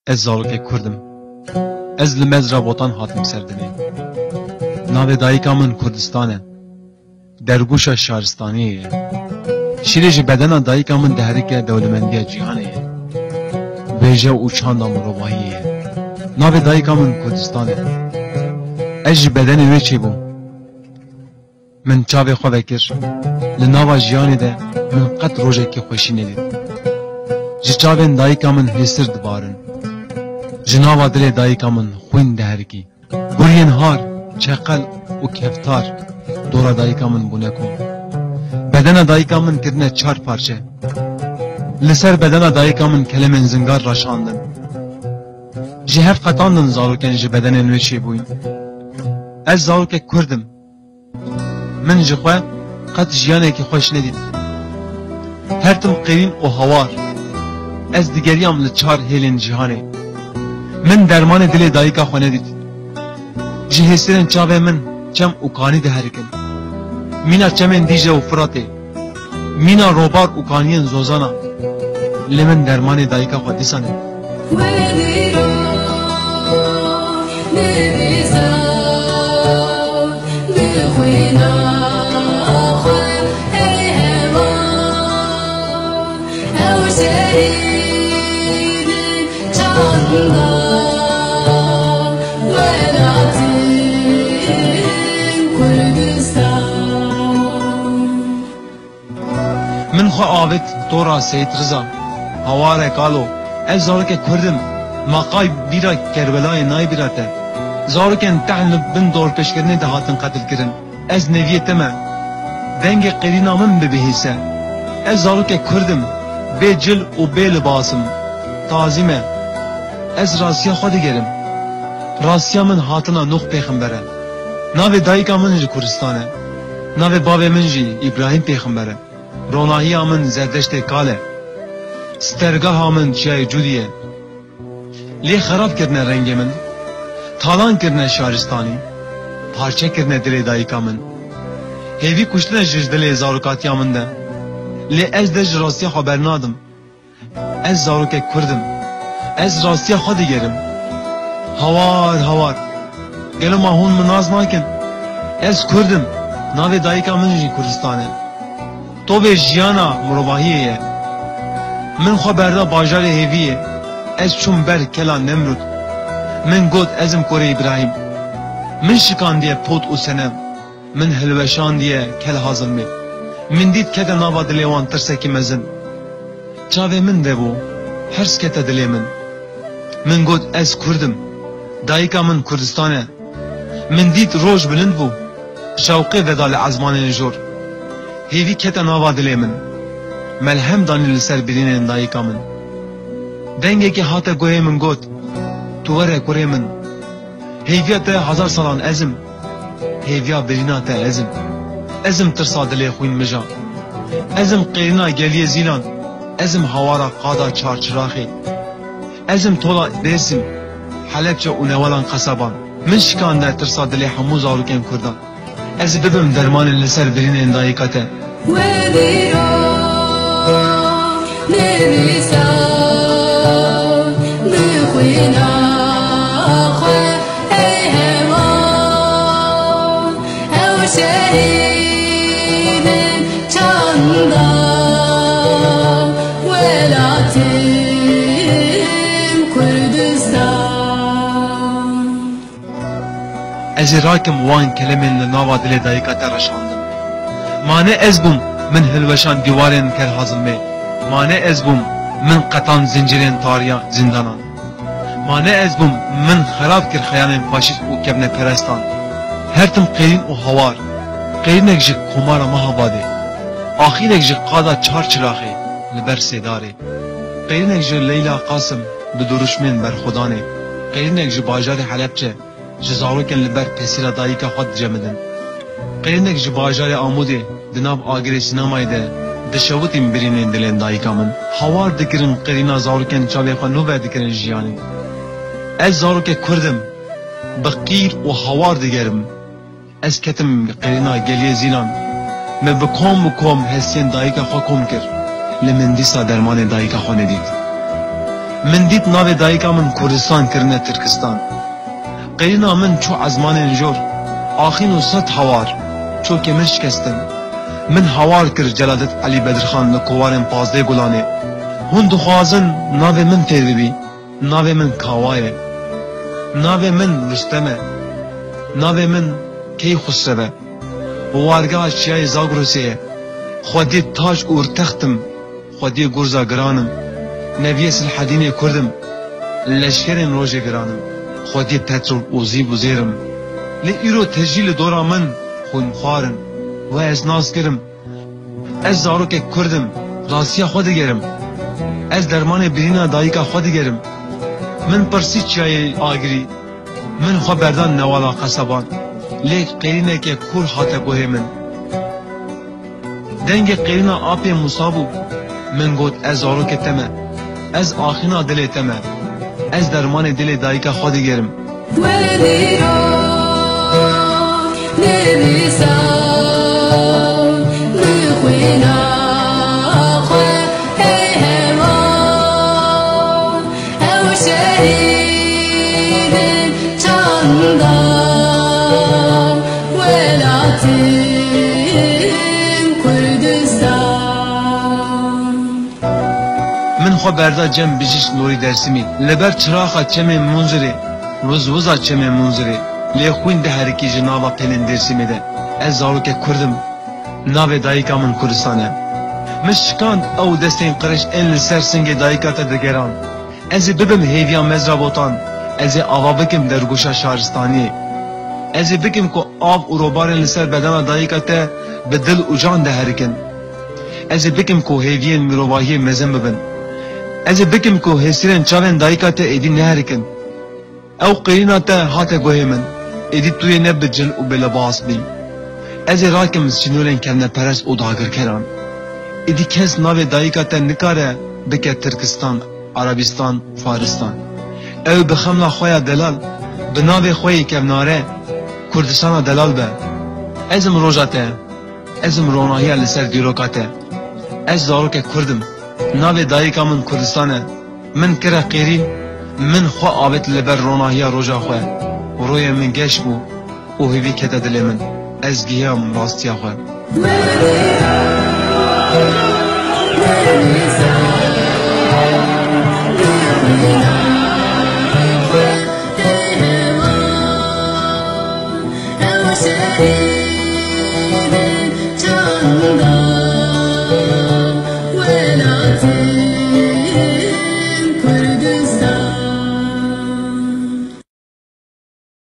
Ez zarokê Kurdim. Ez li mezra botan hatim serdemê. Navê dayika min Kurdistan e. Dergûşa şaristaniyê ye. Şîrê ji bedena dayika min deherike dewlemendiya cîhanê ye. Vêje û çanda mirovahiyê ye. Navê dayika min Kurdistan e. Ez ji bedenê wê çêbûm. Min çavê xwe vekir. Li nava jiyanê de min qet rojekê xweşî nedît. Ji çavên dayika min hêsir dibarin. Ji nava dilê dayika min xwîn deherikî. Guriyên har, çeqel û keftar dora dayika min bûne kom. Bedena dayika min kirine çar parçe. Li ser bedena dayika min kelemên zingar raşandin. Ji hev qetandin zarokên ji bedenên wê çêbûyîn. Ez zarokek Kurdim. Min ji xwe qet jiyanekî xweş nedît. Her tim qîrîn û hawar. Ez digeriyam li çar hêlên cîhanê. Min dermanê dilê dayika xwe nedît. Ji hêsirên çavê min çem û kanî diherikin. Mîna çemên Dîcle û Firatê. Mîna robar û kaniyên Zozana. Li min dermanê dayika xwe dîsa nedît. Min xwe avêt tora Seyid Riza, haware kalo, ez zarokek Kurdim, maqay bîra Kerbelayê naybîra te. Zarokên tehn li bin dorpêşkirinê de hatin qetil kirin. Ez neviyê te me. Dengê qîrîna min bibihîse. Ez zarokek Kurdim, bê cil û bê libasım. Tazî me. Ez rasiya xwe digerim. Rasiya min hatina Nuh pêxembere. Navê dayika min ji Kurdistanê. Navê bavê min jî İbrahîm pêxember e. Ronahiya min Zerdeştê Kale. Stergaha min Çiyayê Cudî ye. Lê xerab kirine rengê min. Talan kirine şaristanî. Parçe kirine dilê dayika min. Hêvî kuştine ji dilê zarokatiya min de. Lê ez de ji rasiya xwe bernadim. Ez zarokek Kurdim. Ez rasiya xwe digerim. Hawar hawar. Gelo ma hûn min naz nakin. Ez Kurdim. Navê dayika min jî Kurdistanê. Tovê jiyana mirovahiyê ye. Min xwe berda bajarê hêvî ye. Ez çûm ber kela Nemrûd. Min got ezim korê İbrahîm. Min şikandiye pot û senem. Min hilweşandiye kel hazilmê. Min dît kete nava dilê wan tirsekî mezin. Çavê min vebû, hirs kete dilê min. Min got ez Kurdim. Dayika min Kurdistanê. Min dît roj bilind bû. Şewqê veda li ezmanên jor. Hêvî kete nava dilê min. Melhem danî li ser birînên dayika min. Dengekî hate guhê min got. Tu were kurê min. Hêviya te hazar salan ezim. Hêviya birîna te ezim. Ezim tirsa dilê xwîn mija. Ezim qêrîna geliyê zîlan. Ezim hawara qada çarçiraxê. Ezim tola Dêrsim. Helepçe û newalan qeseban. Min şikande tirsa dilê hemû zarokên Kurdan. Ez bibim dermanên li ser birînên dayika te. Ez ê rakim wan kelemên li nava dilê dayika te reşandim. Mane ez bûm min hilweşan dîwarên ker hazilmê. Mane ez bûm min qetan zincirên tariya zindanan. Mane ez bûm min xerab kir xeyalên faşîst û kevneperestan. Her tim qêrîn û hawar. Qêrînek ji komara Mahabadê. Axîrek ji qada çarçiraxê li ber sêdarê. Qêrînek ji Leyla Qasım bi duruşmên berxwedanê. Qêrînek ji bajarê Helepçe. Ji zarokên li ber pesîra dayika xwe dicemidin. Qêrînek ji bajarê Amûdê di nav agirê sînemayê de dişewitîn birînên dilên dayika min. Hawar dikirin qêrîna zarokên çavê xwe nû verdikirin jiyanê. Ez zarokek Kurdim. Bi qîr û hawar digerim. Ez ketim qêrîna geliyê zîlan. Me bi kom û kom hestiyên dayika xwe kom kir. Li min dîsa dermanê dayika xwe nedît. من دیت ناو دایکا من کردستان کرنه ترکستان قیرینا من چو عزمان انجور آخین و صد هوار چو کمر شکستن من هوار کر جلالت علی بدرخان لکوارن پازده گلانه هون دخوازن ناو من تیروی بی ناو من کاوایه ناو من رستمه ناو من کی خسروه وارگاه چیای زاگروسیه خودی تاج اور تختم خودی گرزا گرانم نبی سلحدین کردم لشکرین روژه گرانم خودی پترول اوزی بزیرم لی ایرو تجیل دورا من خونخوارم و از ناز کرم از زاروک کردم راسیا خود گرم از درمان برینا دایکا خود گرم من پرسی چای آگری من خو بردان نوالا قصبان لیک قیرینه که کور حاته گوه من دنگ قیرینا آپی مصابو من گوت از زاروک تمه از آخینا دل تمه از درمان دل دایکا خود گرم خو بردا جم بجیش نوری درسمی لبر چراغا چمه منظری وزوزا چمه منظری لی خوین ده هرکی جنابا پلن درسمی ده از زارو که کردم ناو دایکا من کردستانه مشکاند او دستین قرش این لسر سنگ دایکا تا دگران از ببم هیویان مزرا بوتان از آوا بکم در گوشا شهرستانی از بکم که آب و روبارن لسر بدن دایکا تا به دل و جان ده هرکن از بکم که هیویان مروباهی مزم ببن از بکم کو هسیرن چاون دایکا ته ایدی نهرکن او قرینا ته هاته گوه من ایدی توی نب جل و بلباس بیم از راکم سینولن کنه پرس او داگر کران ایدی کس ناو دایکا ته نکاره بکه ترکستان عربستان فارستان او بخملا خویا دلال بناو خوی کمناره کردستان دلال به ازم روجاته ازم روناهی لسر دیروکاته از زارو که کردم ناو دایکا من کردستانه من کره قیری من خو آبت لبر روناهیا روژا خواه و روی من گش بو و هیوی کده دل من از گیام راستیا خواه Let me